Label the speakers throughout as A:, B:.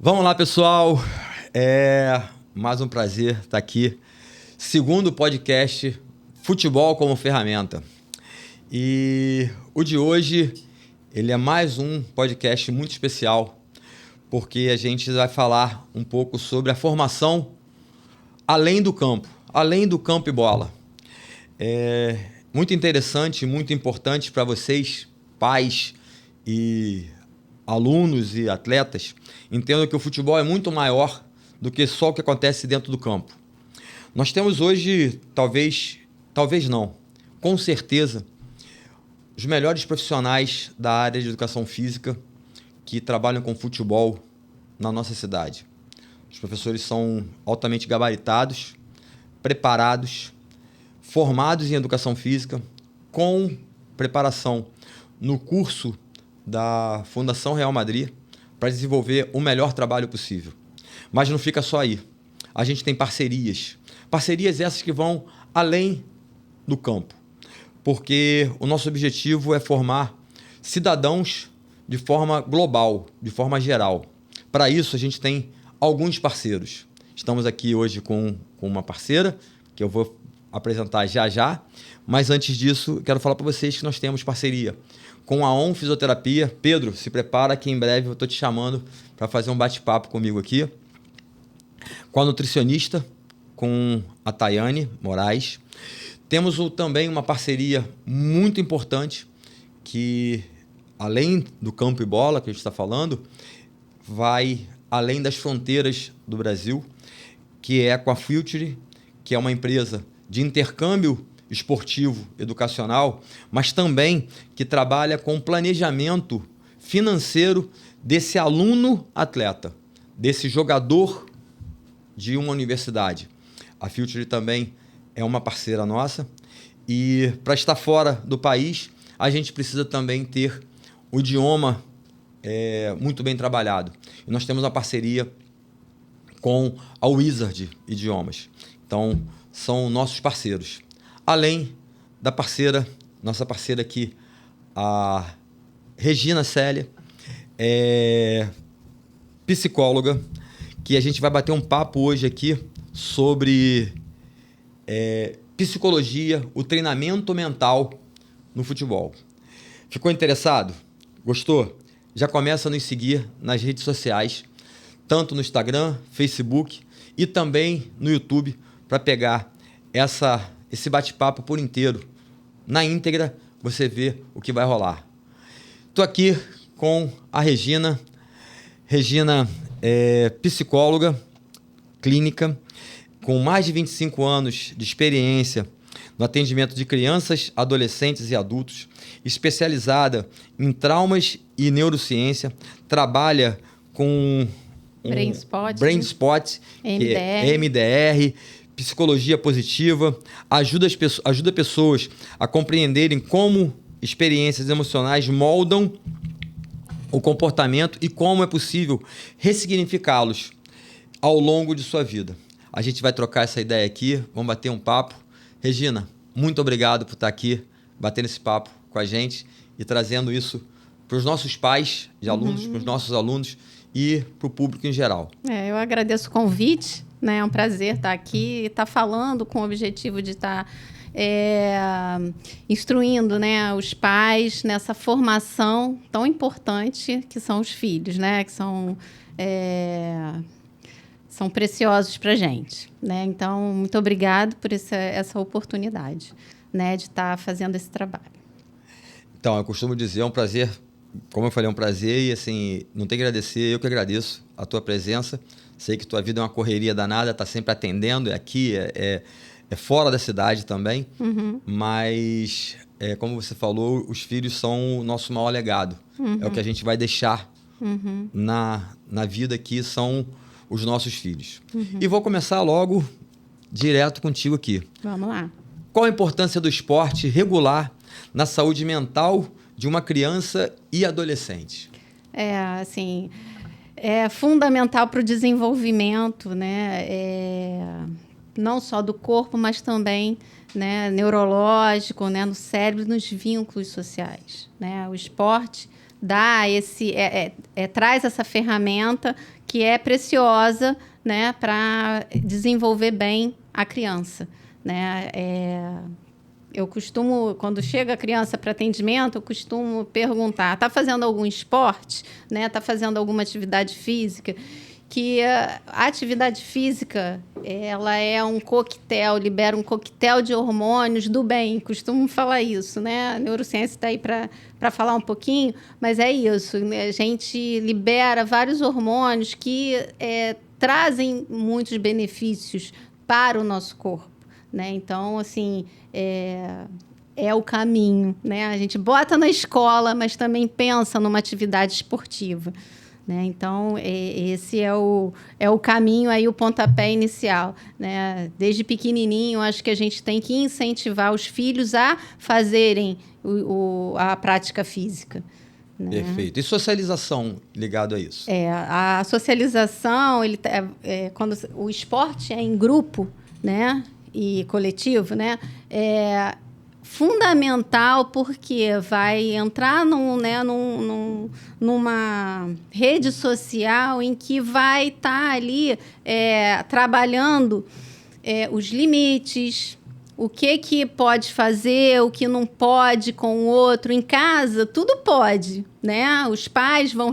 A: Vamos lá, pessoal. É mais um prazer estar aqui. Segundo podcast Futebol como Ferramenta. E o de hoje, ele é mais um podcast muito especial, porque a gente vai falar um pouco sobre a formação além do campo e bola. É muito interessante, muito importante para vocês, pais e alunos e atletas, entendam que o futebol é muito maior do que só o que acontece dentro do campo. Nós temos hoje, talvez não, com certeza, os melhores profissionais da área de educação física que trabalham com futebol na nossa cidade. Os professores são altamente gabaritados, preparados, formados em educação física, com preparação no curso da Fundação Real Madrid para desenvolver o melhor trabalho possível. Mas não fica só aí. A gente tem parcerias. Parcerias essas que vão além do campo. Porque o nosso objetivo é formar cidadãos de forma global, de forma geral. Para isso, a gente tem alguns parceiros. Estamos aqui hoje com uma parceira, que eu vou apresentar já. Mas antes disso, quero falar para vocês que nós temos parceria com a ON Fisioterapia. Pedro, se prepara que em breve eu estou te chamando para fazer um bate-papo comigo aqui. Com a nutricionista, com a Tayane Moraes. Temos também uma parceria muito importante que, além do campo e bola que a gente está falando, vai além das fronteiras do Brasil, que é com a Future, que é uma empresa de intercâmbio esportivo, educacional, mas também que trabalha com planejamento financeiro desse aluno-atleta, desse jogador de uma universidade. A Future também é uma parceira nossa e para estar fora do país, a gente precisa também ter o idioma muito bem trabalhado. E nós temos uma parceria com a Wizard Idiomas. Então, são nossos parceiros. Além da nossa parceira aqui, a Regina Célia, psicóloga, que a gente vai bater um papo hoje aqui sobre psicologia, o treinamento mental no futebol. Ficou interessado? Gostou? Já começa a nos seguir nas redes sociais, tanto no Instagram, Facebook e também no YouTube, para pegar esse bate-papo por inteiro. Na íntegra, você vê o que vai rolar. Estou aqui com a Regina. Regina é psicóloga clínica, com mais de 25 anos de experiência no atendimento de crianças, adolescentes e adultos, especializada em traumas e neurociência, trabalha com Brain Spot, que é MDR, psicologia positiva, ajuda pessoas a compreenderem como experiências emocionais moldam o comportamento e como é possível ressignificá-los ao longo de sua vida. A gente vai trocar essa ideia aqui, vamos bater um papo. Regina, muito obrigado por estar aqui, batendo esse papo com a gente e trazendo isso para os nossos pais de alunos, para os nossos alunos e para o público em geral.
B: Eu agradeço o convite, né? É um prazer estar aqui e estar falando com o objetivo de estar instruindo, né, os pais nessa formação tão importante que são os filhos, né? Que são preciosos para a gente, né? Então, muito obrigado por essa oportunidade, né, de estar fazendo esse trabalho.
A: Então, eu costumo dizer, é um prazer, como eu falei, é um prazer e, assim, não tem que agradecer, eu que agradeço a tua presença. Sei que tua vida é uma correria danada, tá sempre atendendo, aqui, é fora da cidade também, mas, como você falou, os filhos são o nosso maior legado. É o que a gente vai deixar na vida aqui, são os nossos filhos. E vou começar logo direto contigo aqui.
B: Vamos lá.
A: Qual a importância do esporte regular na saúde mental de uma criança e adolescente?
B: É fundamental para o desenvolvimento, né? Não só do corpo, mas também, né, neurológico, né, no cérebro, nos vínculos sociais, né? O esporte, traz essa ferramenta que é preciosa, né, para desenvolver bem a criança, né? Eu costumo, quando chega a criança para atendimento, eu costumo perguntar: está fazendo algum esporte, né? Está fazendo alguma atividade física? Que a atividade física, ela é um coquetel, libera um coquetel de hormônios do bem. Costumo falar isso, né? A neurociência está aí para falar um pouquinho, mas é isso, né? A gente libera vários hormônios que trazem muitos benefícios para o nosso corpo, né? Então, assim, é o caminho, né? A gente bota na escola, mas também pensa numa atividade esportiva, né? Então, esse é o caminho, aí o pontapé inicial, né? Desde pequenininho, acho que a gente tem que incentivar os filhos a fazerem a prática física, né?
A: Perfeito. E socialização ligado a isso?
B: A socialização, quando o esporte é em grupo, né, e coletivo, né, é fundamental, porque vai entrar numa rede social em que vai estar ali trabalhando os limites, o que pode fazer, o que não pode com o outro. Em casa, tudo pode, né? Os pais vão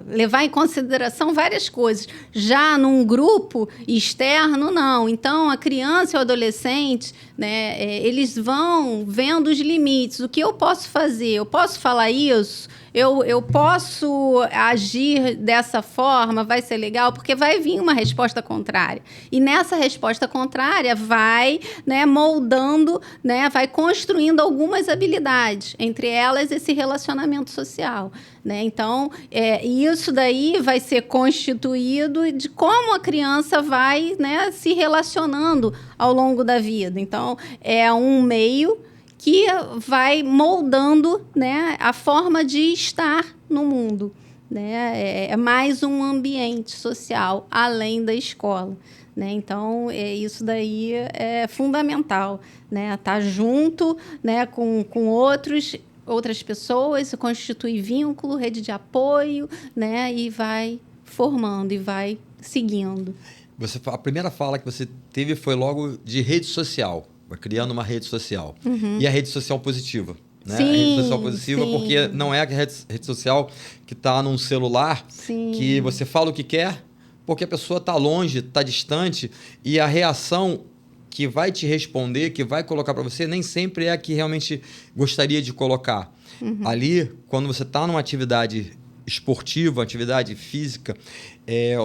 B: levar em consideração várias coisas. Já num grupo externo, não. Então, a criança e o adolescente, né, eles vão vendo os limites. O que eu posso fazer? Eu posso falar isso? Eu posso agir dessa forma? Vai ser legal? Porque vai vir uma resposta contrária. E nessa resposta contrária vai, né, moldando, né, vai construindo algumas habilidades, entre elas esse relacionamento social, né? Então, isso daí vai ser constituído de como a criança vai, né, se relacionando ao longo da vida. Então, é um meio que vai moldando, né, a forma de estar no mundo, né? É mais um ambiente social além da escola, né? Então, isso daí é fundamental, né? Tá junto, né, com outras pessoas, se constitui vínculo, rede de apoio, né? E vai formando e vai seguindo.
A: A primeira fala que você teve foi logo de rede social, criando uma rede social.
B: Uhum.
A: E a rede social positiva, né?
B: Sim,
A: a rede social positiva,
B: sim.
A: Porque não é a rede social que está num celular,
B: sim.
A: que você fala o que quer, porque a pessoa está longe, está distante, e a reação que vai te responder, que vai colocar para você, nem sempre é a que realmente gostaria de colocar.
B: Uhum.
A: Ali, quando você está numa atividade esportiva, atividade física,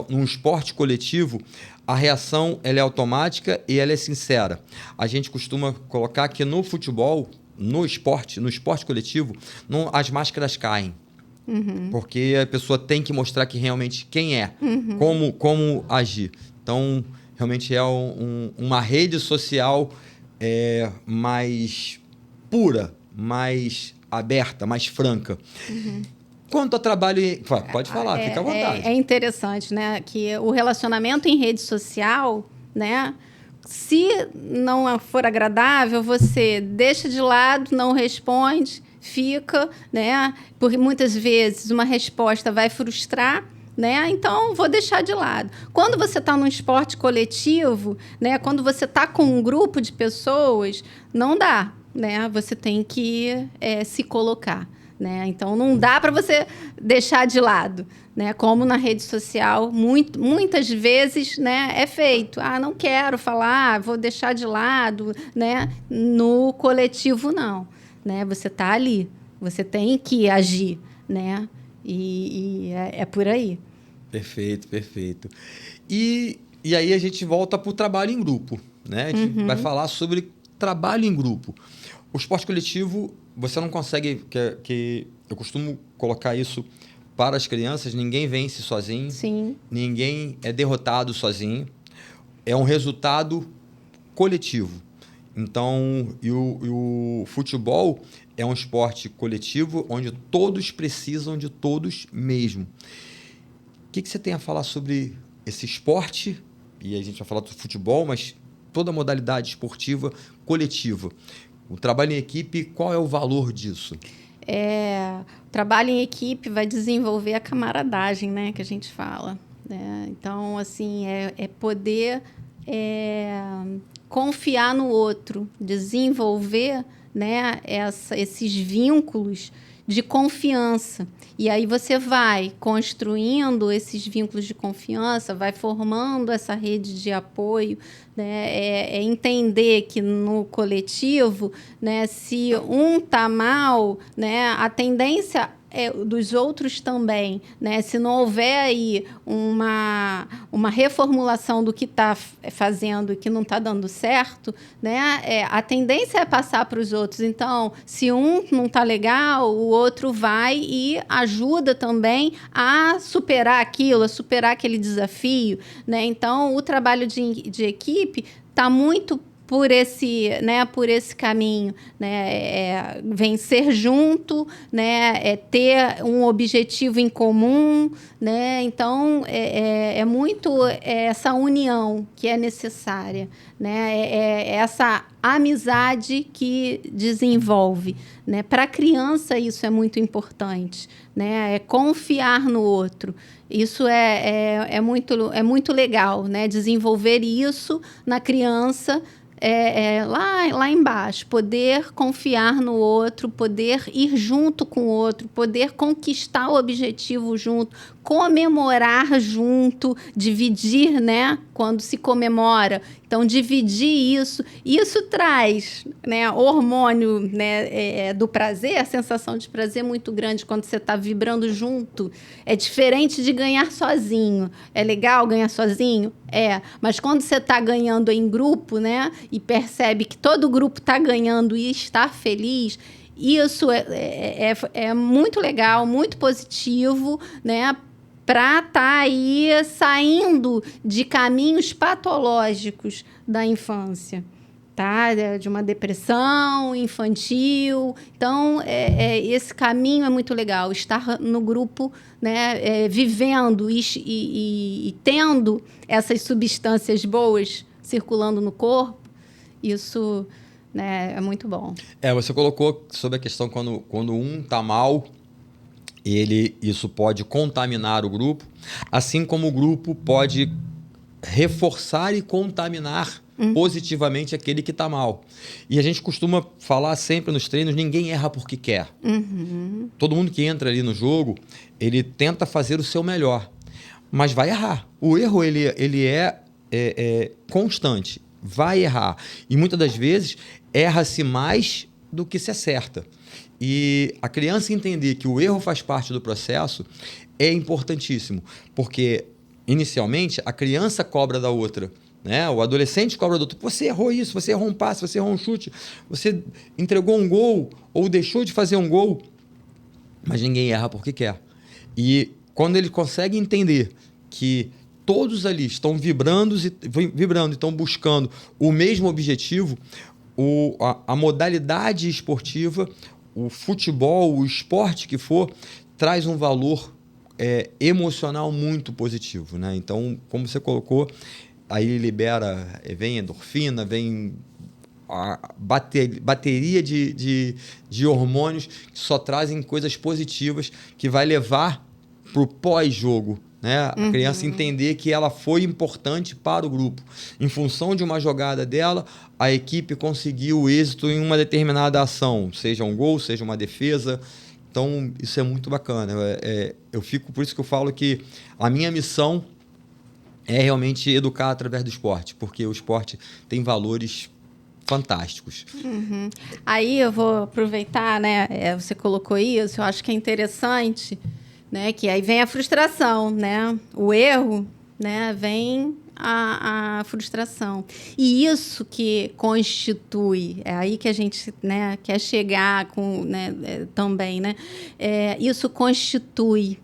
A: num esporte coletivo, a reação ela é automática e ela é sincera. A gente costuma colocar que no futebol, no esporte coletivo, as máscaras caem.
B: Uhum.
A: Porque a pessoa tem que mostrar que realmente quem é,
B: uhum.
A: como agir. Então, realmente é uma rede social mais pura, mais aberta, mais franca.
B: Uhum.
A: Quanto a trabalho... Pode falar, fica à vontade.
B: É interessante, né, que o relacionamento em rede social, né, se não for agradável, você deixa de lado, não responde, fica, né, porque muitas vezes uma resposta vai frustrar, né? Então, vou deixar de lado. Quando você está num esporte coletivo, né, quando você está com um grupo de pessoas, não dá, né? Você tem que se colocar, né? Então, não dá para você deixar de lado, né? Como na rede social, muitas vezes, né, é feito. Não quero falar, vou deixar de lado, né? No coletivo, não, né? Você está ali, você tem que agir, né? E é por aí.
A: Perfeito, perfeito. E aí a gente volta para o trabalho em grupo, né? A gente vai falar sobre trabalho em grupo. O esporte coletivo, você não consegue... eu costumo colocar isso para as crianças, ninguém vence sozinho.
B: Sim.
A: Ninguém é derrotado sozinho. É um resultado coletivo. Então, o futebol é um esporte coletivo onde todos precisam de todos mesmo. O que você tem a falar sobre esse esporte? E a gente vai falar do futebol, mas toda modalidade esportiva coletiva. O trabalho em equipe, qual é o valor disso?
B: O trabalho em equipe vai desenvolver a camaradagem, né, que a gente fala, né? Então, assim, poder confiar no outro, desenvolver, né, esses vínculos de confiança. E aí você vai construindo esses vínculos de confiança, vai formando essa rede de apoio, né? Entender que no coletivo, né, se um está mal, né, a tendência dos outros também, né? Se não houver aí uma reformulação do que está fazendo e que não está dando certo, né? A tendência é passar para os outros. Então, se um não está legal, o outro vai e ajuda também a superar aquilo, a superar aquele desafio, né? Então, o trabalho de equipe está muito por esse caminho, né? Vencer junto, né? Ter um objetivo em comum, né? Então, muito essa união que é necessária, né? Essa amizade que desenvolve, né? Para a criança, isso é muito importante, né? Confiar no outro. Isso é muito legal, né? Desenvolver isso na criança, lá embaixo, poder confiar no outro, poder ir junto com o outro, poder conquistar o objetivo junto, comemorar junto, dividir, né, quando se comemora. Então, dividir isso traz, né, hormônio, né, do prazer, a sensação de prazer muito grande quando você está vibrando junto. É diferente de ganhar sozinho. É legal ganhar sozinho? Mas quando você está ganhando em grupo, né, e percebe que todo o grupo está ganhando e está feliz, isso é muito legal, muito positivo, né, para estar aí saindo de caminhos patológicos da infância, tá? De uma depressão infantil. Então, esse caminho é muito legal, estar no grupo, né, vivendo e tendo essas substâncias boas circulando no corpo, isso, né, é muito bom.
A: Você colocou sobre a questão quando um está mal, isso pode contaminar o grupo, assim como o grupo pode reforçar e contaminar positivamente aquele que está mal. E a gente costuma falar sempre nos treinos, ninguém erra porque quer. Todo mundo que entra ali no jogo, ele tenta fazer o seu melhor, mas vai errar. O erro ele é constante, vai errar. E muitas das vezes erra-se mais do que se acerta. E a criança entender que o erro faz parte do processo é importantíssimo, porque inicialmente a criança cobra da outra, né? O adolescente cobra do outro. Você errou isso, você errou um passe, você errou um chute, você entregou um gol ou deixou de fazer um gol, mas ninguém erra porque quer. E quando ele consegue entender que todos ali estão vibrando e estão buscando o mesmo objetivo, a modalidade esportiva, o futebol, o esporte que for, traz um valor emocional muito positivo, né? Então, como você colocou, aí libera, vem endorfina, vem a bateria de hormônios que só trazem coisas positivas que vai levar para o pós-jogo, né? A criança entender que ela foi importante para o grupo. Em função de uma jogada dela, a equipe conseguiu êxito em uma determinada ação, seja um gol, seja uma defesa. Então, isso é muito bacana. Por isso que eu falo que a minha missão é realmente educar através do esporte, porque o esporte tem valores fantásticos.
B: Aí eu vou aproveitar, né? Você colocou isso, eu acho que é interessante, né? Que aí vem a frustração, né? O erro, né? Vem a frustração. E isso que constitui, é aí que a gente, né, quer chegar com, né, também, né? Isso constitui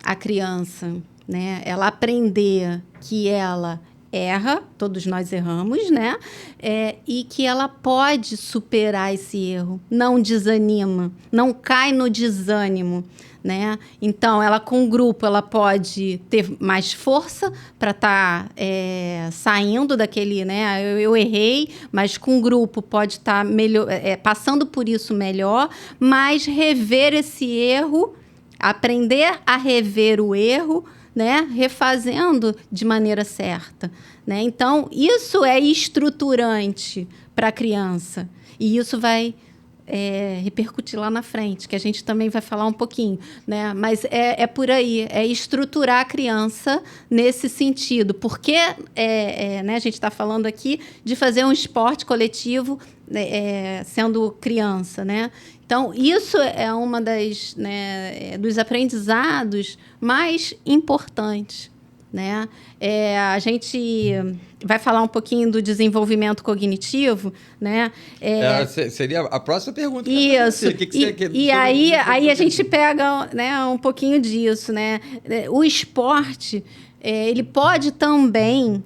B: a criança, né? Ela aprender que ela erra, todos nós erramos, né? E que ela pode superar esse erro, não desanima, não cai no desânimo, né? Então, ela com o grupo, ela pode ter mais força para estar saindo daquele, né? Eu errei, mas com o grupo pode estar passando por isso melhor, mas rever esse erro, aprender a rever o erro, né, refazendo de maneira certa, né? Então, isso é estruturante para a criança. E isso vai repercutir lá na frente, que a gente também vai falar um pouquinho, né? Mas é por aí, é estruturar a criança nesse sentido. Porque né, a gente está falando aqui de fazer um esporte coletivo sendo criança, né? Então, isso é uma dos aprendizados mais importantes, né? A gente vai falar um pouquinho do desenvolvimento cognitivo, né?
A: Seria a próxima pergunta.
B: Isso. Aí a gente pega, né, um pouquinho disso, né? O esporte, ele pode também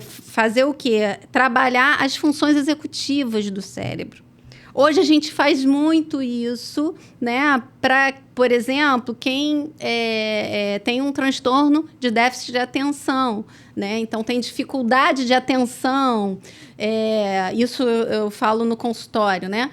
B: fazer o quê? Trabalhar as funções executivas do cérebro. Hoje a gente faz muito isso, né? Para, por exemplo, quem tem um transtorno de déficit de atenção, né? Então tem dificuldade de atenção. Isso eu falo no consultório, né?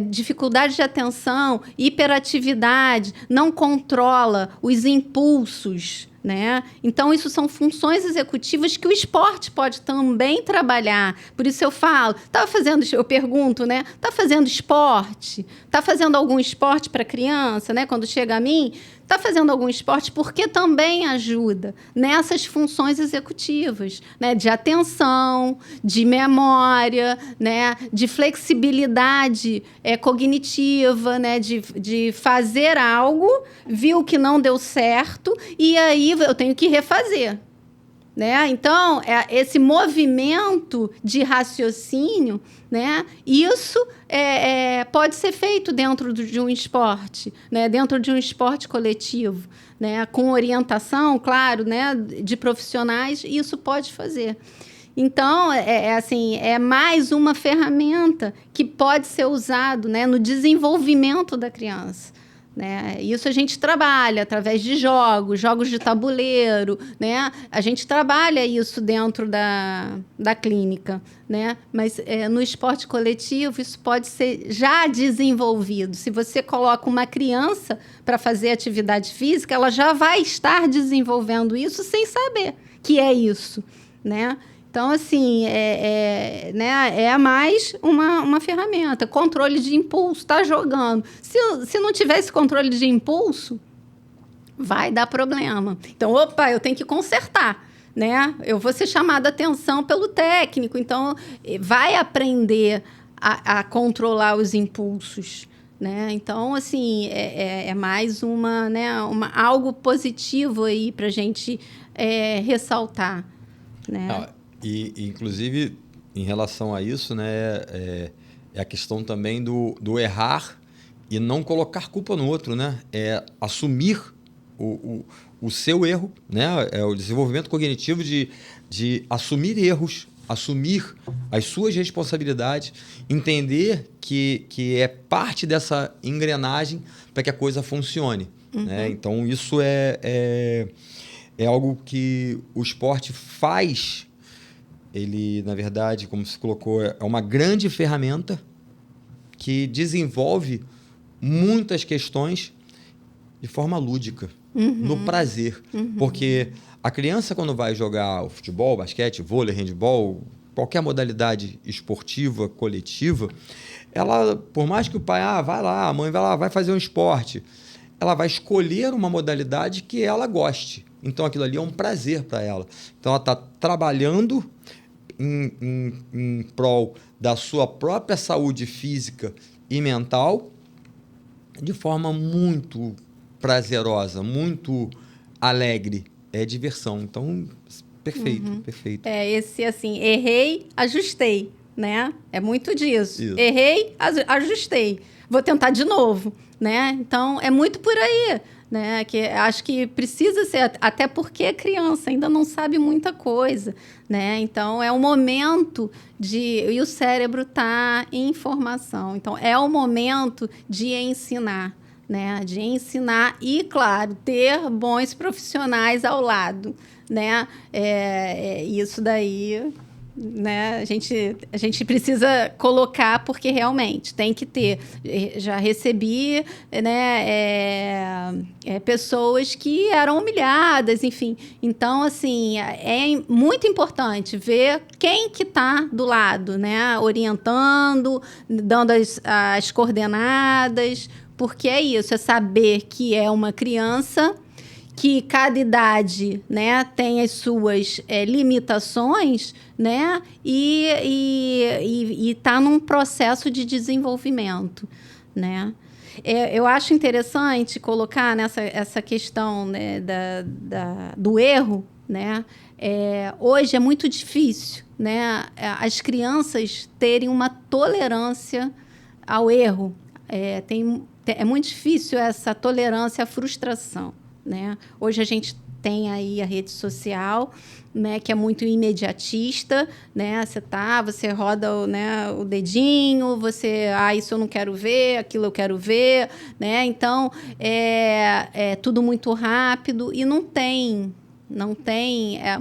B: Dificuldade de atenção, hiperatividade, não controla os impulsos, né? Então, isso são funções executivas que o esporte pode também trabalhar. Por isso eu falo, eu pergunto, né? Tá fazendo esporte? Tá fazendo algum esporte para criança, né? Quando chega a mim, tá fazendo algum esporte? Porque também ajuda nessas funções executivas, né? De atenção, de memória, né? De flexibilidade cognitiva, né? De fazer algo, viu que não deu certo, e aí eu tenho que refazer, né? Então, esse movimento de raciocínio, né? Isso pode ser feito dentro de um esporte, né? Dentro de um esporte coletivo, né? Com orientação, claro, né? De profissionais, isso pode fazer. Então, é mais uma ferramenta que pode ser usado, né? No desenvolvimento da criança. Né? Isso a gente trabalha através de jogos de tabuleiro, né? A gente trabalha isso dentro da clínica, né? Mas no esporte coletivo isso pode ser já desenvolvido. Se você coloca uma criança para fazer atividade física, ela já vai estar desenvolvendo isso sem saber que é isso, né? Então, assim, né, mais uma ferramenta. Controle de impulso, está jogando. Se não tiver esse controle de impulso, vai dar problema. Então, eu tenho que consertar, né? Eu vou ser chamada a atenção pelo técnico. Então, vai aprender a controlar os impulsos, né? Então, assim, mais algo positivo aí para a gente ressaltar, né?
A: E, inclusive, em relação a isso, né, é a questão também do errar e não colocar culpa no outro, né? Assumir o seu erro, né? O desenvolvimento cognitivo de assumir erros, assumir as suas responsabilidades, entender que é parte dessa engrenagem para que a coisa funcione. Uhum. Né? Então, isso é algo que o esporte faz. Ele, na verdade, como se colocou, é uma grande ferramenta que desenvolve muitas questões de forma lúdica, no prazer. Porque a criança, quando vai jogar o futebol, basquete, vôlei, handebol, qualquer modalidade esportiva, coletiva, ela, por mais que o pai, vai lá, a mãe vai lá, vai fazer um esporte, ela vai escolher uma modalidade que ela goste. Então, aquilo ali é um prazer para ela. Então, ela está trabalhando em prol da sua própria saúde física e mental de forma muito prazerosa, muito alegre. É diversão. Então, perfeito, perfeito.
B: Esse assim, errei, ajustei, né? É muito disso.
A: Isso.
B: Errei, ajustei. Vou tentar de novo, né? Então, é muito por aí, né? Que acho que precisa ser, até porque a criança ainda não sabe muita coisa, né? Então, é o momento e o cérebro está em formação. Então, é o momento de ensinar, né? De ensinar e, claro, ter bons profissionais ao lado, né? Isso daí, né? A gente precisa colocar, porque realmente tem que ter. Já recebi, né, pessoas que eram humilhadas, enfim. Então, assim, é muito importante ver quem que está do lado, né? Orientando, dando as coordenadas, porque é isso, é saber que é uma criança, que cada idade, né, tem as suas limitações, né, e está num processo de desenvolvimento, né. Eu acho interessante colocar essa questão, né, do erro, né. Hoje é muito difícil, né, as crianças terem uma tolerância ao erro. É muito difícil essa tolerância à frustração, né? Hoje a gente tem aí a rede social, né, que é muito imediatista, né? Você roda, né, o dedinho, isso eu não quero ver, aquilo eu quero ver, né? Então, é tudo muito rápido e não tem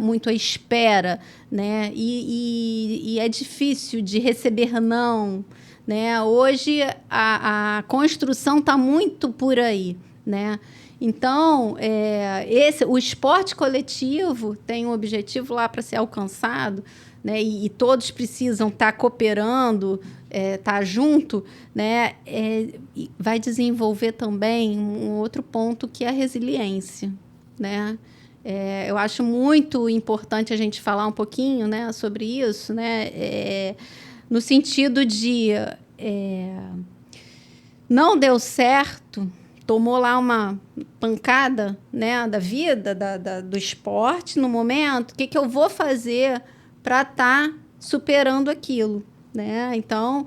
B: muito a espera, né? E é difícil de receber não, né? Hoje a construção está muito por aí, né? Então, o esporte coletivo tem um objetivo lá para ser alcançado, né? E todos precisam estar cooperando, estar junto, né? Vai desenvolver também um outro ponto, que é a resiliência, né? Eu acho muito importante a gente falar um pouquinho, né, sobre isso, né? No sentido de não deu certo, tomou lá uma pancada, né, da vida, do esporte no momento, o que eu vou fazer para estar superando aquilo, né? Então,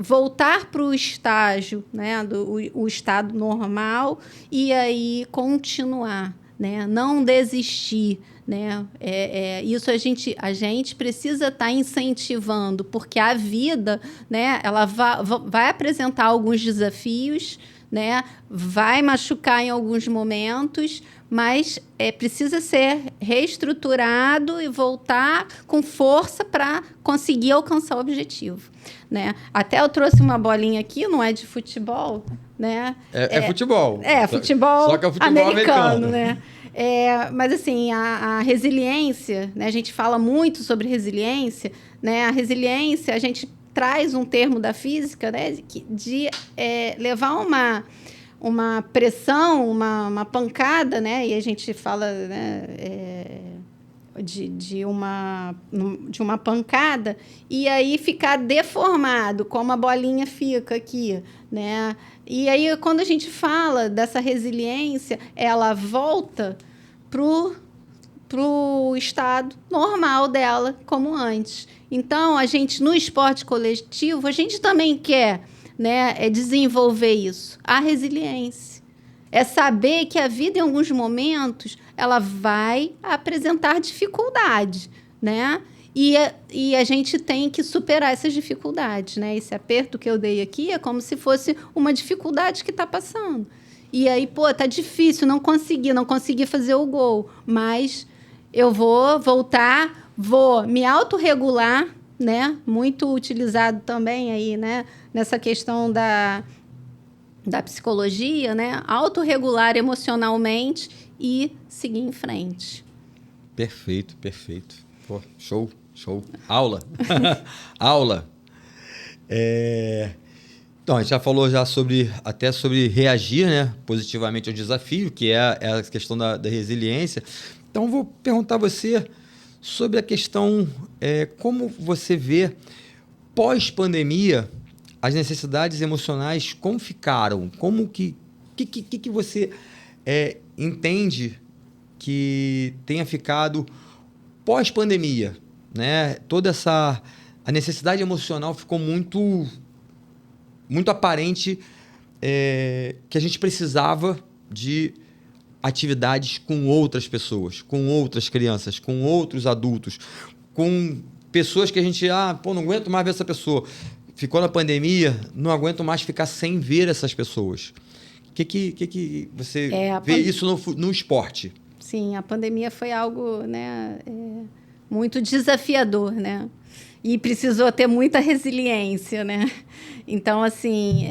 B: voltar para o estágio, né, o estado normal, e aí continuar, né? Não desistir, né? Isso a gente precisa estar incentivando, porque a vida, né, ela vai apresentar alguns desafios, né? Vai machucar em alguns momentos, mas precisa ser reestruturado e voltar com força para conseguir alcançar o objetivo, né? Até eu trouxe uma bolinha aqui, não é de futebol, né?
A: Futebol.
B: Futebol,
A: só que é futebol americano,
B: né? Mas assim, a resiliência, né? A gente fala muito sobre resiliência, né? A resiliência, a gente traz um termo da física, né, de levar uma pressão, uma pancada, né, e a gente fala, né, de uma pancada, e aí ficar deformado, como a bolinha fica aqui, né? E aí, quando a gente fala dessa resiliência, ela volta pro estado normal dela, como antes. Então, no esporte coletivo, a gente também quer, né, desenvolver isso, a resiliência. É saber que a vida, em alguns momentos, ela vai apresentar dificuldade, né? E a gente tem que superar essas dificuldades, né? Esse aperto que eu dei aqui é como se fosse uma dificuldade que está passando. E aí, tá difícil, não consegui fazer o gol, mas eu vou voltar, vou me autorregular, né? Muito utilizado também aí, né? Nessa questão da psicologia, né? Autorregular emocionalmente e seguir em frente.
A: Perfeito. Pô, show. Aula. Aula. Então, a gente já falou até sobre reagir, né, positivamente ao desafio, que é a questão da resiliência. Então, vou perguntar a você sobre a questão, como você vê, pós-pandemia, as necessidades emocionais, como ficaram? Como que você entende que tenha ficado pós-pandemia, né? A necessidade emocional ficou muito aparente, que a gente precisava de atividades com outras pessoas, com outras crianças, com outros adultos, com pessoas que a gente, não aguento mais ver essa pessoa. Ficou na pandemia, não aguento mais ficar sem ver essas pessoas. O que você vê isso no esporte?
B: Sim, a pandemia foi algo, né, muito desafiador, né? E precisou ter muita resiliência, né? Então, assim,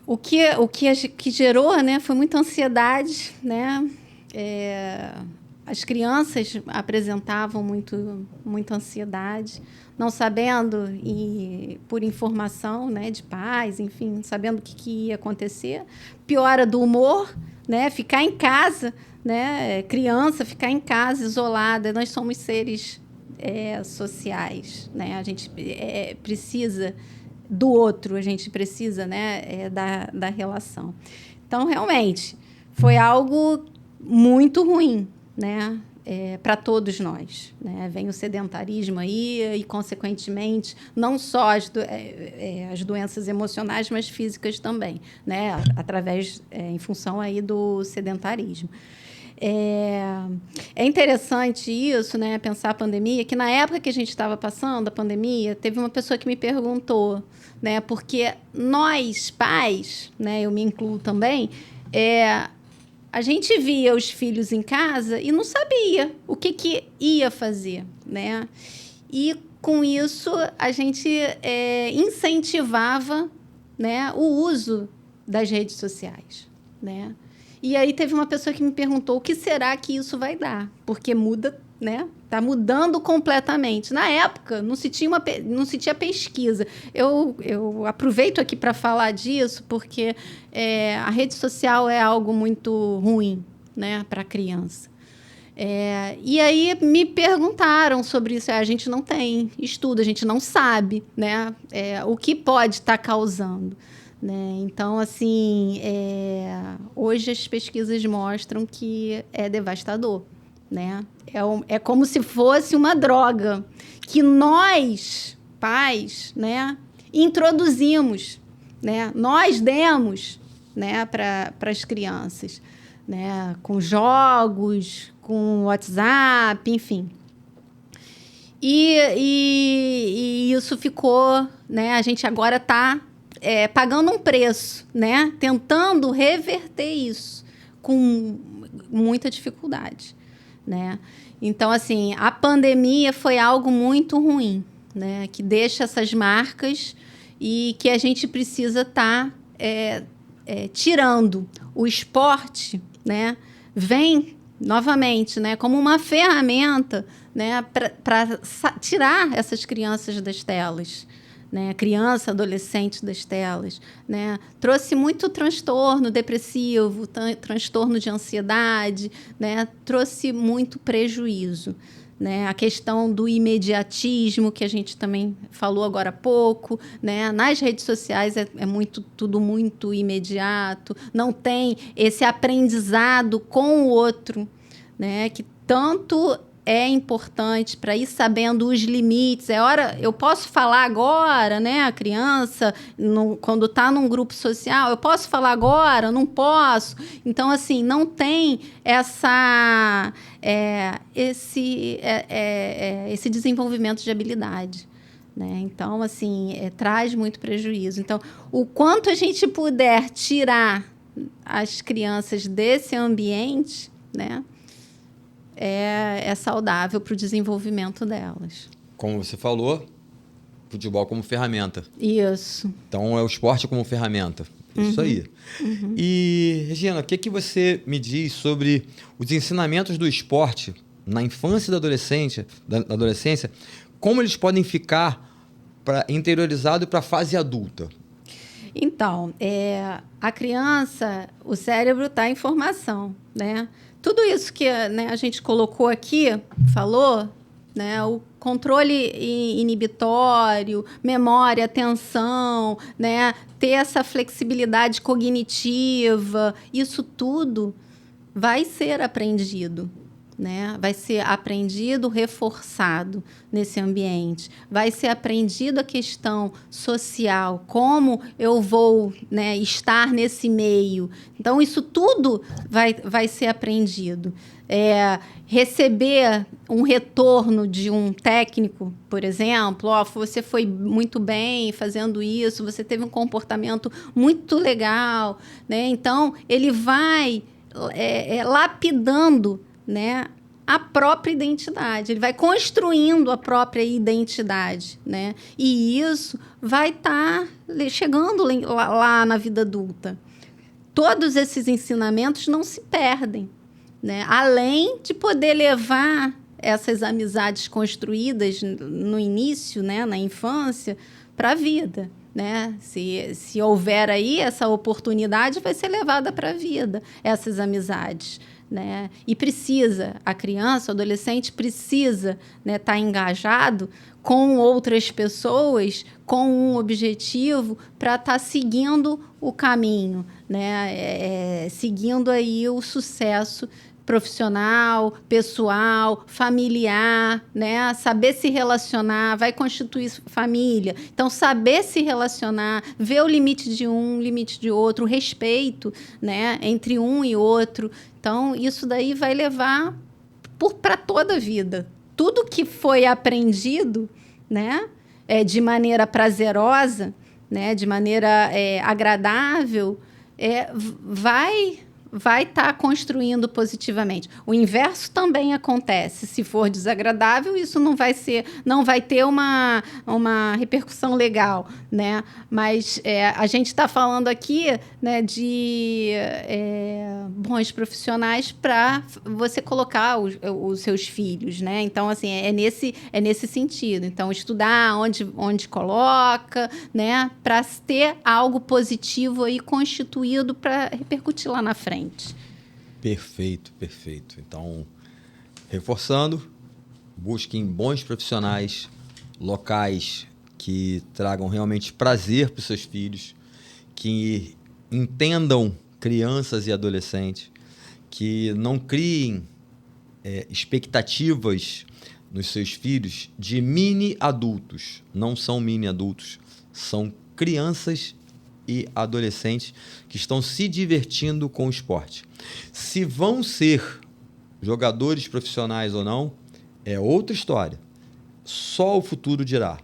B: o que gerou, né, foi muita ansiedade, né? As crianças apresentavam muita ansiedade, não sabendo, e por informação, né, de pais, enfim, sabendo o que ia acontecer. Piora do humor, né? Ficar em casa, né? Criança ficar em casa, isolada. Nós somos seres sociais, né? A gente precisa do outro, a gente precisa, né, da relação. Então, realmente, foi algo muito ruim, né, para todos nós, né? Vem o sedentarismo aí e, consequentemente, não só as doenças emocionais, mas físicas também, né? Em função aí do sedentarismo. É interessante isso, né? Pensar a pandemia, que na época que a gente estava passando a pandemia, teve uma pessoa que me perguntou, né? Porque nós, pais, né? Eu me incluo também, a gente via os filhos em casa e não sabia o que ia fazer, né? E, com isso, a gente incentivava, né, o uso das redes sociais, né? E aí teve uma pessoa que me perguntou o que será que isso vai dar, porque muda, né? Está mudando completamente. Na época, não se tinha pesquisa. Eu aproveito aqui para falar disso, porque a rede social é algo muito ruim, né, para a criança. E aí me perguntaram sobre isso. A gente não tem estudo, a gente não sabe, né, o que pode estar causando. Né? Então, assim, hoje as pesquisas mostram que é devastador. Né? É como se fosse uma droga que nós, pais, né, introduzimos, né? Nós demos, né, para as crianças, né? Com jogos, com WhatsApp, enfim. E isso ficou, né? A gente agora está pagando um preço, né? Tentando reverter isso com muita dificuldade, né? Então, assim, a pandemia foi algo muito ruim, né? Que deixa essas marcas e que a gente precisa estar tirando. O esporte, né? Vem novamente, né? Como uma ferramenta, né? Para tirar essas crianças das telas. Né, criança, adolescente das telas, né, trouxe muito transtorno depressivo, transtorno de ansiedade, né, trouxe muito prejuízo. Né, a questão do imediatismo, que a gente também falou agora há pouco, né, nas redes sociais tudo muito imediato, não tem esse aprendizado com o outro, né, que tanto é importante para ir sabendo os limites. Eu posso falar agora, né? A criança, quando está num grupo social, eu posso falar agora? Não posso. Então, assim, não tem esse desenvolvimento de habilidade. Né? Então, assim, traz muito prejuízo. Então, o quanto a gente puder tirar as crianças desse ambiente, né? É saudável para o desenvolvimento delas.
A: Como você falou, futebol como ferramenta.
B: Isso.
A: Então, é o esporte como ferramenta. Isso aí. Uhum. E, Regina, o que você me diz sobre os ensinamentos do esporte na infância e da adolescência, como eles podem ficar interiorizado para a fase adulta?
B: Então, a criança, o cérebro está em formação, né? Tudo isso que, né, a gente colocou aqui, falou, né, o controle inibitório, memória, atenção, né, ter essa flexibilidade cognitiva, isso tudo vai ser aprendido, né? Vai ser aprendido, reforçado nesse ambiente. Vai ser aprendido a questão social, como eu vou, né, estar nesse meio. Então, isso tudo vai ser aprendido. Receber um retorno de um técnico, por exemplo, você foi muito bem fazendo isso, você teve um comportamento muito legal, né? Então, ele vai lapidando, né, a própria identidade, ele vai construindo a própria identidade, né? E isso vai estar chegando lá na vida adulta. Todos esses ensinamentos não se perdem, né? Além de poder levar essas amizades construídas no início, né, na infância, para a vida, né? Se houver aí essa oportunidade, vai ser levada para a vida, essas amizades, né? E a criança, o adolescente precisa, né, estar engajado com outras pessoas, com um objetivo, para estar seguindo o caminho, né? Seguindo aí o sucesso profissional, pessoal, familiar, né? Saber se relacionar, vai constituir família. Então, saber se relacionar, ver o limite de um, limite de outro, o respeito, né, entre um e outro. Então, isso daí vai levar para toda a vida. Tudo que foi aprendido, né, de maneira prazerosa, né, de maneira agradável, vai estar construindo positivamente. O inverso também acontece. Se for desagradável, isso não vai ter uma repercussão legal, né? Mas a gente está falando aqui, né, de bons profissionais para você colocar os seus filhos, né? Então, assim, é nesse sentido. Então, estudar onde coloca, né, para ter algo positivo aí constituído para repercutir lá na frente.
A: Perfeito, perfeito. Então, reforçando, busquem bons profissionais, locais que tragam realmente prazer para os seus filhos, que entendam crianças e adolescentes, que não criem expectativas nos seus filhos de mini adultos. Não são mini adultos, são crianças e adolescentes que estão se divertindo com o esporte. Se vão ser jogadores profissionais ou não, é outra história. Só o futuro dirá.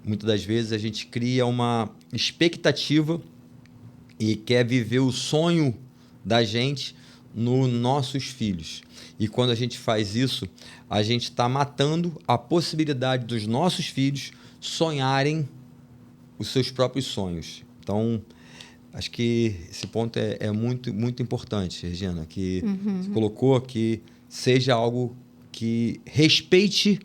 A: Muitas das vezes a gente cria uma expectativa e quer viver o sonho da gente nos nossos filhos. E quando a gente faz isso, a gente está matando a possibilidade dos nossos filhos sonharem os seus próprios sonhos. Então, acho que esse ponto é muito, muito importante, Regina, que você colocou, que seja algo que respeite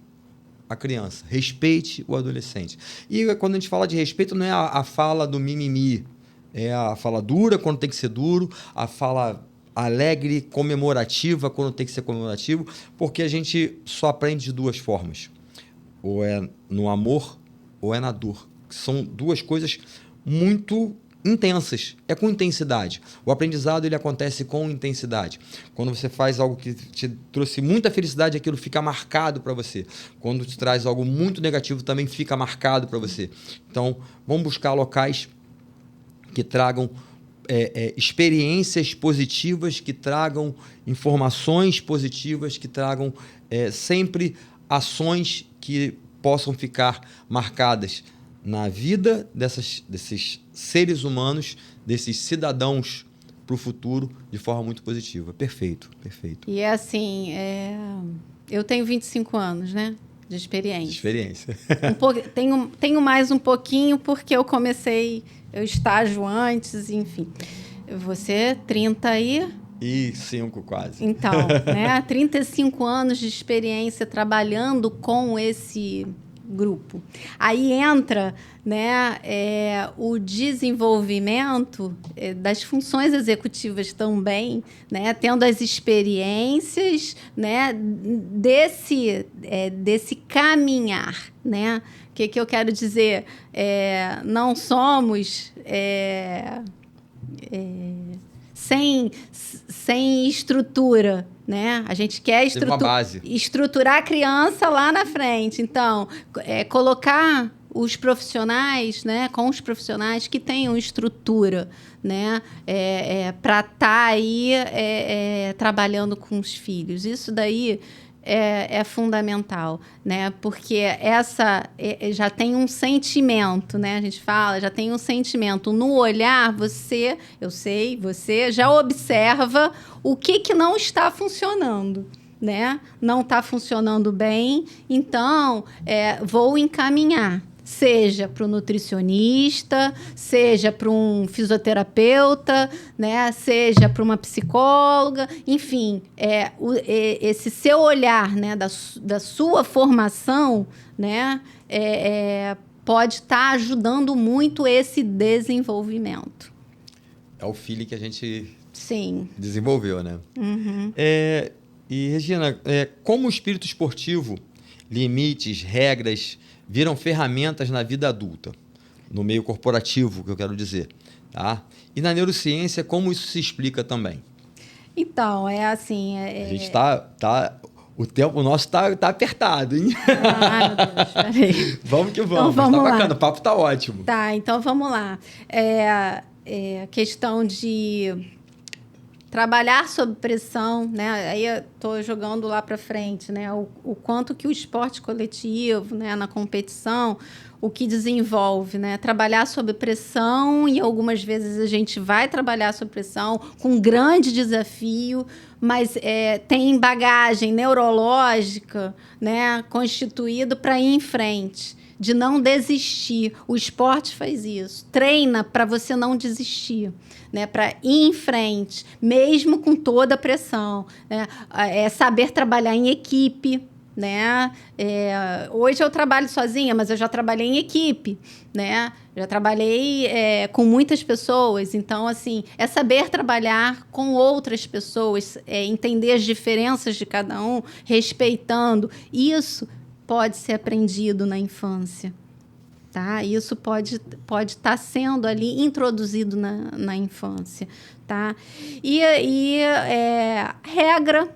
A: a criança, respeite o adolescente. E quando a gente fala de respeito, não é a fala do mimimi, é a fala dura quando tem que ser duro, a fala alegre, comemorativa quando tem que ser comemorativo, porque a gente só aprende de duas formas. Ou é no amor ou é na dor. São duas coisas muito intensas, é com intensidade. O aprendizado ele acontece com intensidade. Quando você faz algo que te trouxe muita felicidade, aquilo fica marcado para você. Quando te traz algo muito negativo, também fica marcado para você. Então, vamos buscar locais que tragam experiências positivas, que tragam informações positivas, que tragam sempre ações que possam ficar marcadas na vida desses seres humanos, desses cidadãos para o futuro de forma muito positiva. Perfeito, perfeito.
B: E assim, eu tenho 25 anos, né, de experiência. Tenho mais um pouquinho porque eu comecei o estágio antes, enfim. Você, 30 aí...
A: E 5 quase.
B: Então, né, 35 anos de experiência trabalhando com esse grupo. Aí entra, né, o desenvolvimento das funções executivas também, né, tendo as experiências, né, desse caminhar, né? O que eu quero dizer? Não somos sem estrutura, né? A gente quer
A: uma base.
B: estruturar a criança lá na frente. Então, colocar os profissionais, né, com os profissionais que tenham estrutura, né, para estar aí trabalhando com os filhos. Isso daí é fundamental, né, porque essa já tem um sentimento, né, a gente fala, já tem um sentimento. No olhar, você já observa o que não está funcionando, né, não está funcionando bem, então vou encaminhar. Seja para o nutricionista, seja para um fisioterapeuta, né? Seja para uma psicóloga, enfim, esse seu olhar, né? da sua formação, né? Pode estar ajudando muito esse desenvolvimento.
A: É o feeling que a gente
B: Sim.
A: desenvolveu, né?
B: Uhum.
A: E, Regina, como o espírito esportivo, limites, regras viram ferramentas na vida adulta, no meio corporativo, que eu quero dizer, tá? E na neurociência, como isso se explica também?
B: Então, assim...
A: A gente o tempo nosso tá apertado, hein?
B: Meu Deus, peraí.
A: Vamos que vamos,
B: então, vamos lá.
A: Bacana, o papo tá ótimo.
B: Tá, então vamos lá. A questão de trabalhar sob pressão, né? Aí eu estou jogando lá para frente, né? O quanto que o esporte coletivo, né? Na competição, o que desenvolve, né? Trabalhar sob pressão, e algumas vezes a gente vai trabalhar sob pressão com um grande desafio, mas tem bagagem neurológica, né? Constituído para ir em frente, de não desistir. O esporte faz isso, treina para você não desistir, né, para ir em frente, mesmo com toda a pressão, né? Saber trabalhar em equipe, né? Hoje eu trabalho sozinha, mas eu já trabalhei em equipe, né? Já trabalhei com muitas pessoas. Então, assim, saber trabalhar com outras pessoas, entender as diferenças de cada um, respeitando. Isso pode ser aprendido na infância. Tá? Isso pode estar sendo ali introduzido na infância. Tá? E regra,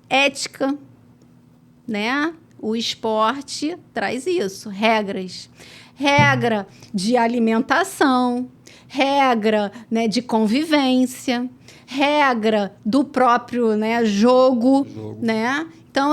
B: ética, né? O esporte traz isso, regras. Regra de alimentação, regra, né, de convivência, regra do próprio, né, jogo. Né? Então,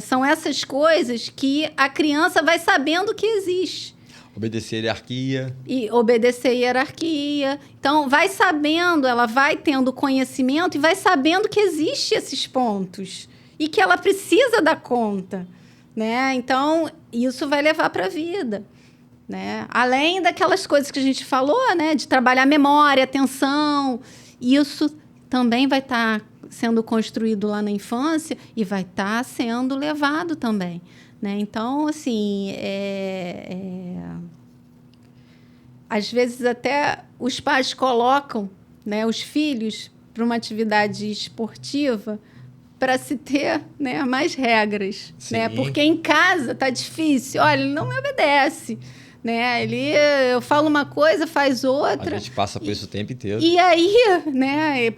B: são essas coisas que a criança vai sabendo que existe.
A: Obedecer hierarquia.
B: E obedecer hierarquia. Então, vai sabendo, ela vai tendo conhecimento e vai sabendo que existem esses pontos e que ela precisa dar conta. Né? Então, isso vai levar para a vida. Né? Além daquelas coisas que a gente falou, né? De trabalhar memória, atenção, isso também vai estar sendo construído lá na infância e vai estar sendo levado também, né? Então, assim, às vezes até os pais colocam, né, os filhos para uma atividade esportiva para se ter, né, mais regras, né? Porque em casa está difícil. Olha, ele não me obedece. Né? Eu falo uma coisa, faz outra.
A: A gente passa por isso o tempo inteiro.
B: E aí, né,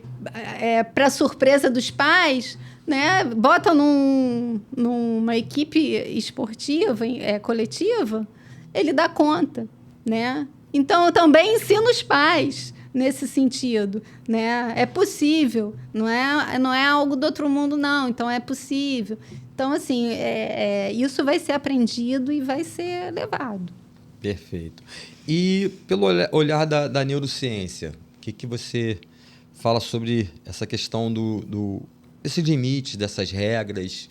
B: para surpresa dos pais, né, bota numa equipe esportiva, coletiva, ele dá conta. Né? Então, eu também ensino os pais nesse sentido. Né? É possível, não é algo do outro mundo, não. Então, é possível. Então, assim, isso vai ser aprendido e vai ser levado.
A: Perfeito. E pelo olhar da neurociência, o que você fala sobre essa questão desse limite, dessas regras?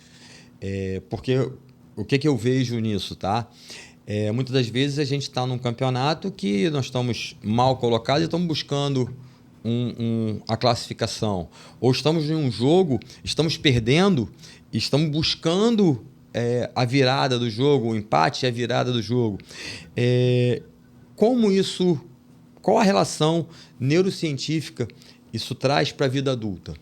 A: Porque o que eu vejo nisso, tá? Muitas das vezes a gente está num campeonato que nós estamos mal colocados e estamos buscando a classificação. Ou estamos em um jogo, estamos perdendo, estamos buscando a virada do jogo, o empate e a virada do jogo. Qual a relação neurocientífica isso traz para a vida adulta?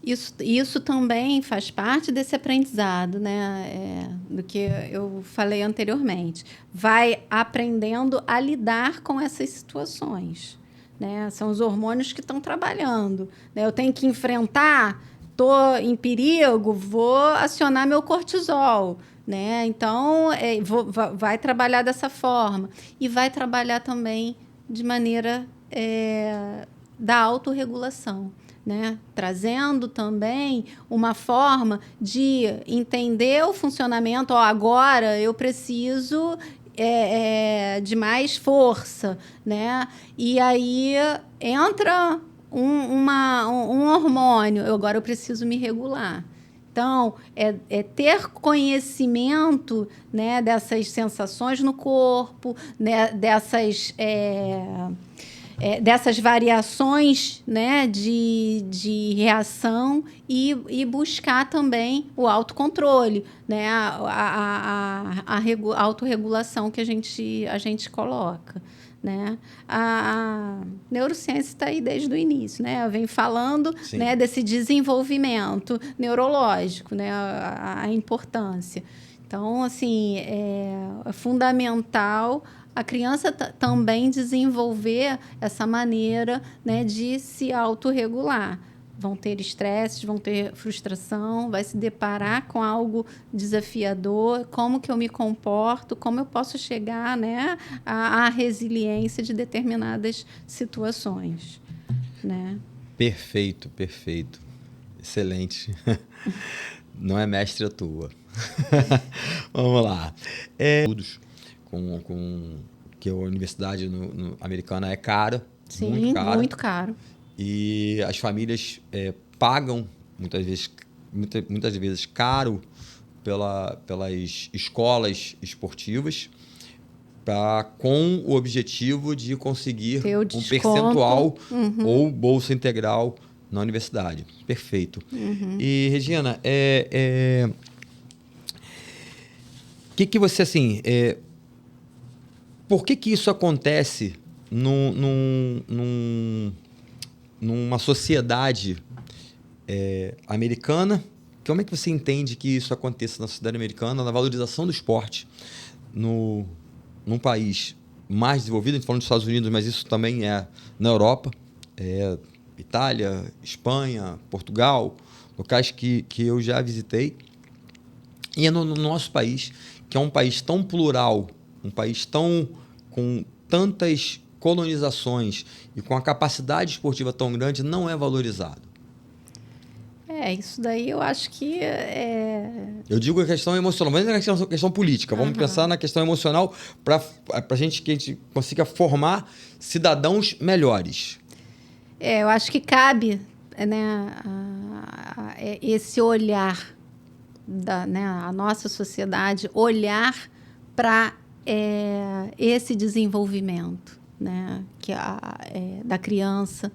B: Isso também faz parte desse aprendizado, né? Do que eu falei anteriormente. Vai aprendendo a lidar com essas situações. Né? São os hormônios que estão trabalhando. Né? Eu tenho que enfrentar tô em perigo, vou acionar meu cortisol, né? Então, vai trabalhar dessa forma. E vai trabalhar também de maneira da autorregulação, né? Trazendo também uma forma de entender o funcionamento. Agora eu preciso de mais força, né? E aí entra um hormônio. Agora eu preciso me regular. Então, ter conhecimento, né, dessas sensações no corpo, né, dessas variações, né, de reação e buscar também o autocontrole, né, a autorregulação que a gente coloca. Né? A neurociência está aí desde o início, né? Vem falando, né, desse desenvolvimento neurológico, né? A importância. Então, assim, é fundamental a criança também desenvolver essa maneira, né, de se autorregular. Vão ter estresses, vão ter frustração, vai se deparar com algo desafiador, como que eu me comporto, como eu posso chegar, né, à resiliência de determinadas situações, né?
A: Perfeito, perfeito. Excelente. Não é mestre à toa. Vamos lá. Estudos que a universidade americana é cara.
B: Sim, muito caro.
A: E as famílias pagam, muitas vezes caro, pelas escolas esportivas, com o objetivo de conseguir um percentual ou bolsa integral na universidade. Perfeito. E, Regina, que você, assim... por que isso acontece numa sociedade americana? Como é que você entende que isso aconteça na sociedade americana, na valorização do esporte num país mais desenvolvido? A gente falando dos Estados Unidos, mas isso também é na Europa, Itália, Espanha, Portugal, locais que eu já visitei. E é no nosso país, que é um país tão plural, um país com tantas colonizações e com a capacidade esportiva tão grande, não é valorizado.
B: Isso daí eu acho que
A: Eu digo a questão emocional, mas não é a questão política. Vamos pensar na questão emocional para que a gente consiga formar cidadãos melhores.
B: Eu acho que cabe, né, esse olhar né, a nossa sociedade, olhar para esse desenvolvimento, né, que da criança,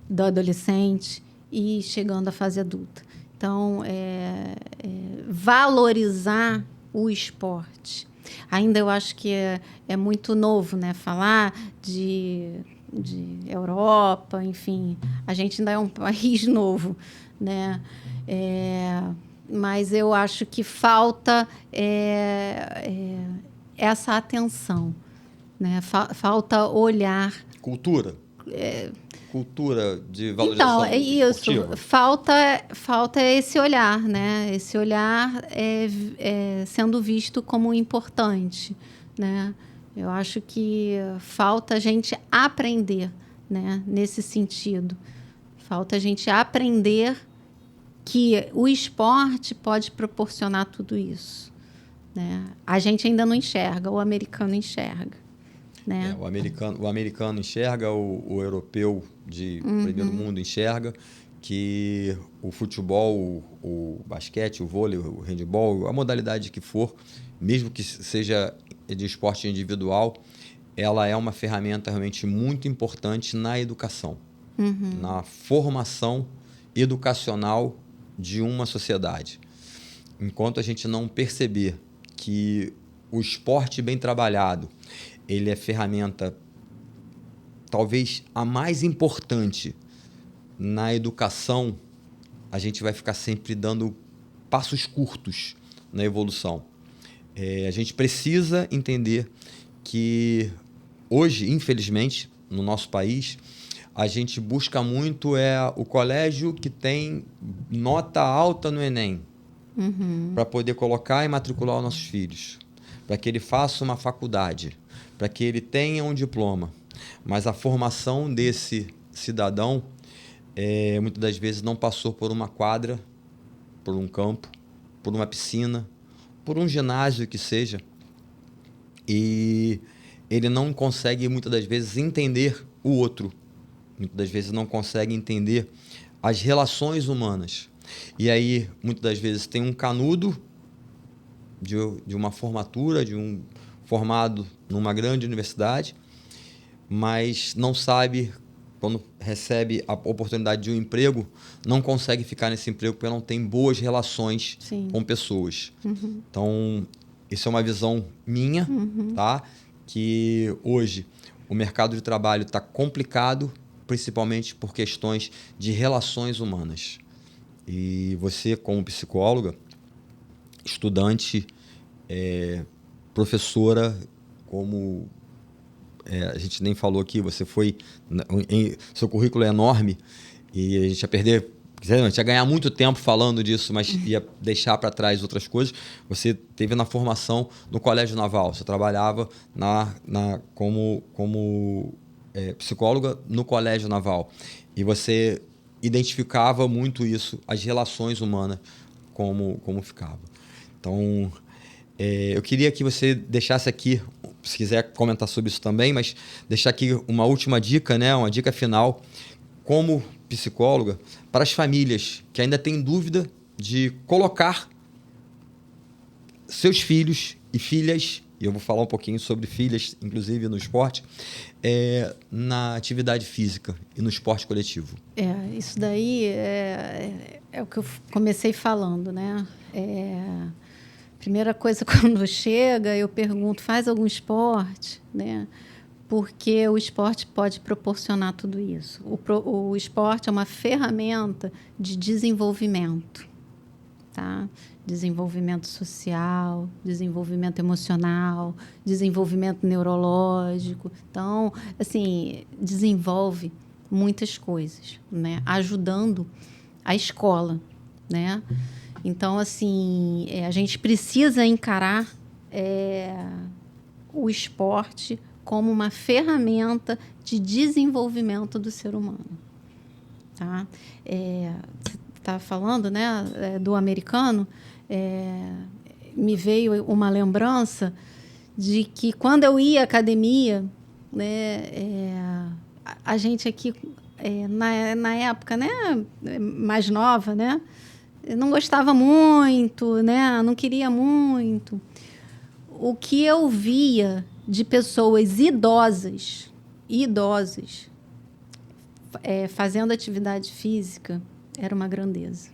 B: do adolescente e chegando à fase adulta. Então, valorizar o esporte. Ainda eu acho que é muito novo, né, falar de Europa, enfim. A gente ainda é um país novo, né? Mas eu acho que falta essa atenção, né? Falta olhar.
A: Cultura. Cultura de valorização.
B: Então, é isso.
A: Esportiva.
B: Falta esse olhar, né? Esse olhar sendo visto como importante, né? Eu acho que falta a gente aprender, né? Nesse sentido. Falta a gente aprender que o esporte pode proporcionar tudo isso, né? A gente ainda não enxerga, o americano enxerga, né?
A: O americano enxerga, o europeu de primeiro mundo enxerga que o futebol, o basquete, o vôlei, o handebol, a modalidade que for, mesmo que seja de esporte individual, ela é uma ferramenta realmente muito importante na educação, na formação educacional de uma sociedade. Enquanto a gente não perceber que o esporte bem trabalhado, ele é ferramenta talvez a mais importante na educação, a gente vai ficar sempre dando passos curtos na evolução. A gente precisa entender que hoje, infelizmente, no nosso país, a gente busca muito o colégio que tem nota alta no Enem, para poder colocar e matricular os nossos filhos, para que ele faça uma faculdade, para que ele tenha um diploma. Mas a formação desse cidadão, muitas das vezes, não passou por uma quadra, por um campo, por uma piscina, por um ginásio que seja. E ele não consegue, muitas das vezes, entender o outro. Muitas das vezes não consegue entender as relações humanas. E aí, muitas das vezes, tem um canudo de uma formatura, de um formado numa grande universidade, mas não sabe, quando recebe a oportunidade de um emprego, não consegue ficar nesse emprego porque não tem boas relações com pessoas. Então, isso é uma visão minha, tá? Que hoje o mercado de trabalho está complicado, principalmente por questões de relações humanas. E você, como psicóloga, estudante, professora, como a gente nem falou aqui, você foi... seu currículo é enorme e a gente ia perder... A gente ia ganhar muito tempo falando disso, mas ia deixar para trás outras coisas. Você teve na formação no Colégio Naval, você trabalhava como psicóloga no Colégio Naval. E você identificava muito isso, as relações humanas, como ficava. Então, eu queria que você deixasse aqui, se quiser comentar sobre isso também, mas deixar aqui uma última dica, né? Uma dica final, como psicóloga, para as famílias que ainda têm dúvida de colocar seus filhos e filhas, e eu vou falar um pouquinho sobre filhas, inclusive no esporte, na atividade física e no esporte coletivo.
B: Isso daí é o que eu comecei falando, né? Primeira coisa, quando chega, eu pergunto, faz algum esporte, né? Porque o esporte pode proporcionar tudo isso. O esporte é uma ferramenta de desenvolvimento, tá? Desenvolvimento social, desenvolvimento emocional, desenvolvimento neurológico. Então, assim, desenvolve muitas coisas, né? Ajudando a escola, né? Então, assim, a gente precisa encarar o esporte como uma ferramenta de desenvolvimento do ser humano, tá? Você está falando, né, do americano, me veio uma lembrança de que quando eu ia à academia, né, a gente aqui, na época, né, mais nova, né, não gostava muito, né, não queria muito. O que eu via de pessoas idosas, fazendo atividade física, era uma grandeza.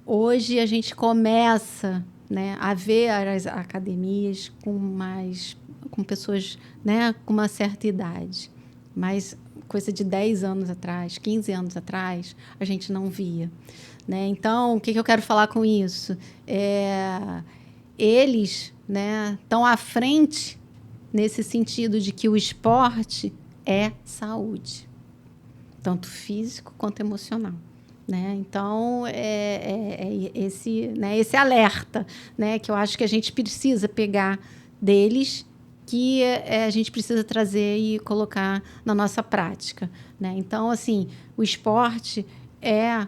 B: Hoje a gente começa, né, a ver as academias com pessoas, né, com uma certa idade, mas coisa de 10 anos atrás, 15 anos atrás, a gente não via, né? Então, o que eu quero falar com isso? Eles, né, estão à frente nesse sentido de que o esporte é saúde, tanto físico quanto emocional, né? Então, esse alerta, né, que eu acho que a gente precisa pegar deles, que a gente precisa trazer e colocar na nossa prática, né? Então, assim, o esporte é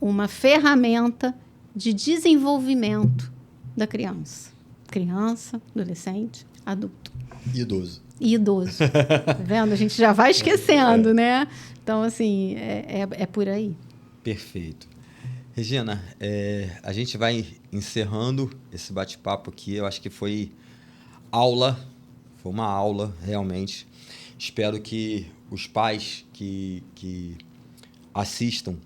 B: uma ferramenta de desenvolvimento da criança, adolescente, adulto.
A: E idoso.
B: E idoso. Tá vendo? A gente já vai esquecendo, né? Então, assim, é por aí.
A: Perfeito. Regina, a gente vai encerrando esse bate-papo aqui. Eu acho que foi uma aula, realmente. Espero que os pais que assistam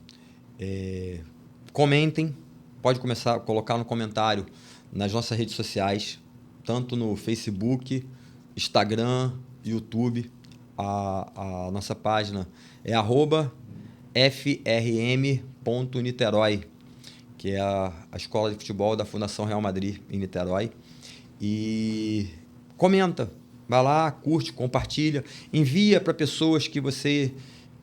A: comentem. Pode começar a colocar no comentário nas nossas redes sociais, tanto no Facebook, Instagram, YouTube. A nossa página é @frm.niterói, que é a escola de futebol da Fundação Real Madrid em Niterói. E comenta, vai lá, curte, compartilha, envia para pessoas que você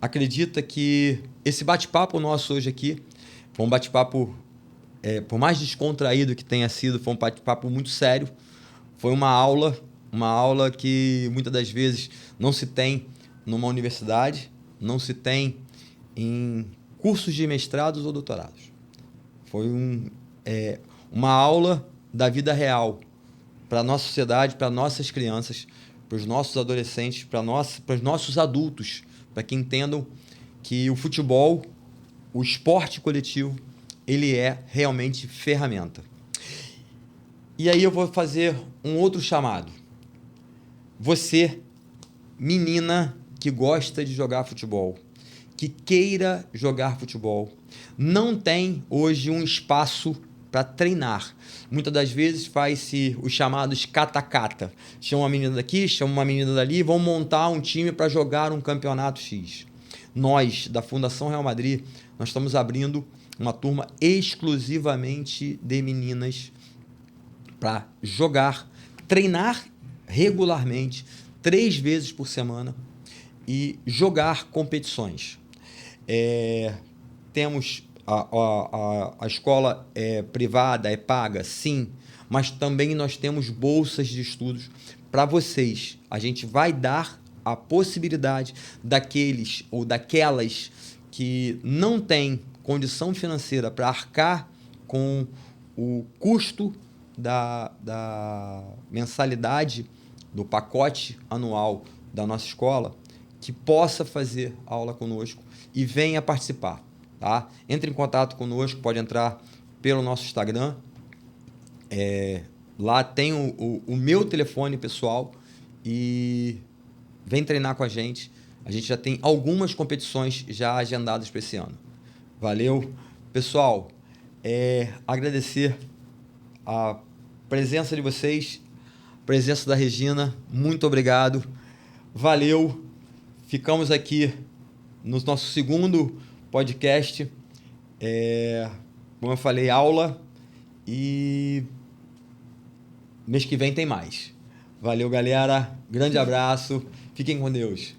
A: acredita que esse bate-papo nosso hoje aqui foi um bate-papo, por mais descontraído que tenha sido, foi um bate-papo muito sério. Foi uma aula que muitas das vezes não se tem numa universidade, não se tem em cursos de mestrados ou doutorados. Foi uma aula da vida real para a nossa sociedade, para nossas crianças, para os nossos adolescentes, para os nossos adultos, para que entendam que o futebol, o esporte coletivo, ele é realmente ferramenta. E aí eu vou fazer um outro chamado. Você, menina que gosta de jogar futebol, que queira jogar futebol, não tem hoje um espaço para treinar. Muitas das vezes faz-se os chamados cata-cata. Chama uma menina daqui, chama uma menina dali, vão montar um time para jogar um campeonato X. Nós, da Fundação Real Madrid, nós estamos abrindo uma turma exclusivamente de meninas para jogar, treinar regularmente, 3 vezes por semana e jogar competições. Temos a escola privada, é paga, sim, mas também nós temos bolsas de estudos para vocês. A gente vai dar a possibilidade daqueles ou daquelas que não têm condição financeira para arcar com o custo da mensalidade do pacote anual da nossa escola, que possa fazer aula conosco e venha participar. Tá? Entre em contato conosco, pode entrar pelo nosso Instagram. Lá tem o meu telefone pessoal e vem treinar com a gente. A gente já tem algumas competições já agendadas para esse ano. Valeu. Pessoal, agradecer a presença de vocês, presença da Regina. Muito obrigado. Valeu. Ficamos aqui no nosso segundo podcast. Como eu falei, aula. E mês que vem tem mais. Valeu, galera. Grande abraço. Fiquem com Deus.